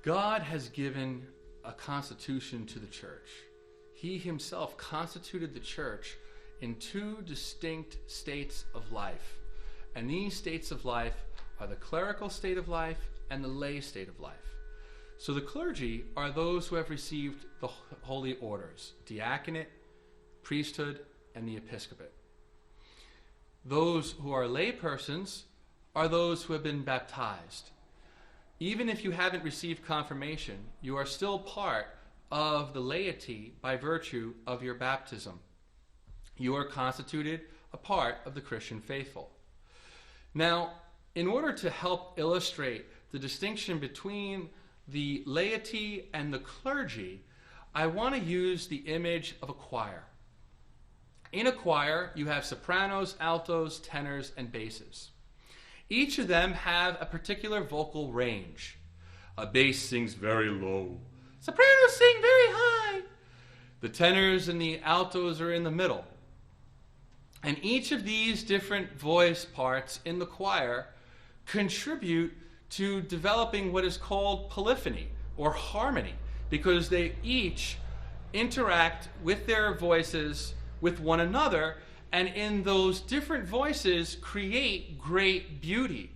God has given a constitution to the church. He himself constituted the church in two distinct states of life. And these states of life are the clerical state of life and the lay state of life. So the clergy are those who have received the holy orders, diaconate, priesthood, and the episcopate. Those who are lay persons are those who have been baptized. Even if you haven't received confirmation, you are still part of the laity by virtue of your baptism. You are constituted a part of the Christian faithful. Now, in order to help illustrate the distinction between the laity and the clergy, I want to use the image of a choir. In a choir, you have sopranos, altos, tenors, and basses. Each of them have a particular vocal range. A bass sings very low. Sopranos sing very high. The tenors and the altos are in the middle. And each of these different voice parts in the choir contribute to developing what is called polyphony or harmony, because they each interact with their voices with one another, and in those different voices create great beauty.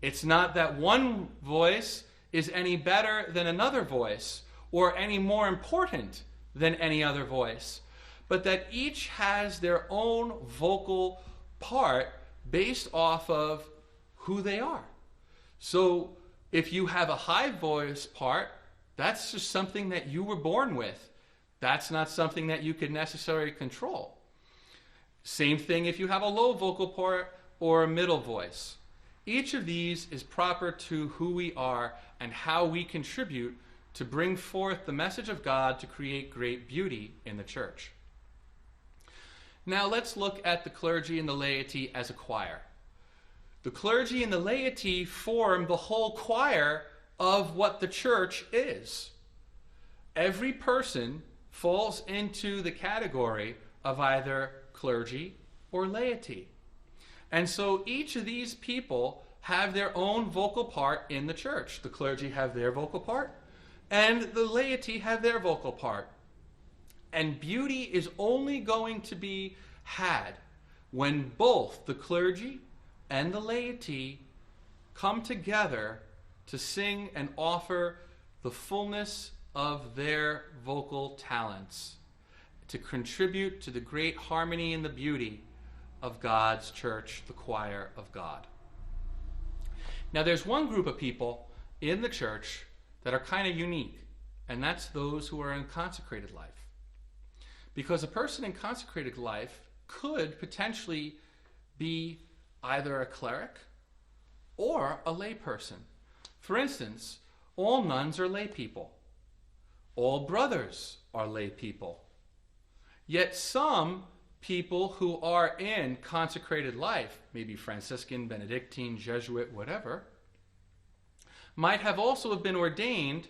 It's not that one voice is any better than another voice or any more important than any other voice, but that each has their own vocal part based off of who they are. So if you have a high voice part, that's just something that you were born with. That's not something that you could necessarily control. Same thing if you have a low vocal part or a middle voice. Each of these is proper to who we are and how we contribute to bring forth the message of God to create great beauty in the church. Now let's look at the clergy and the laity as a choir. The clergy and the laity form the whole choir of what the church is. Every person falls into the category of either clergy or laity. And so each of these people have their own vocal part in the church. The clergy have their vocal part, and the laity have their vocal part. And beauty is only going to be had when both the clergy and the laity come together to sing and offer the fullness of their vocal talents to contribute to the great harmony and the beauty of God's church, the choir of God. Now there's one group of people in the church that are kind of unique, and that's those who are in consecrated life. Because a person in consecrated life could potentially be either a cleric or a lay person. For instance, all nuns are lay people. All brothers are lay people. Yet some people who are in consecrated life, maybe Franciscan, Benedictine, Jesuit, whatever, might have also been ordained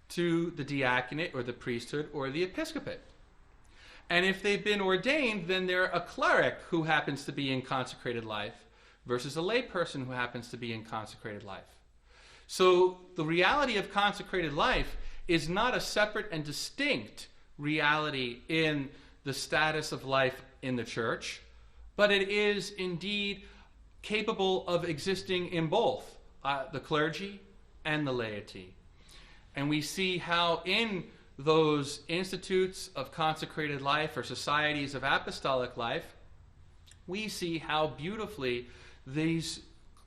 to the diaconate or the priesthood or the episcopate. And if they've been ordained, then they're a cleric who happens to be in consecrated life versus a lay person who happens to be in consecrated life. So the reality of consecrated life is not a separate and distinct reality in the status of life in the church, but it is indeed capable of existing in both the clergy and the laity. And we see how in those institutes of consecrated life or societies of apostolic life, we see how beautifully these,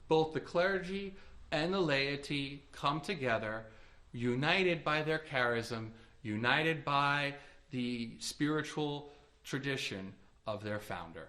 both the clergy and the laity, come together, united by their charism, united by the spiritual tradition of their founder.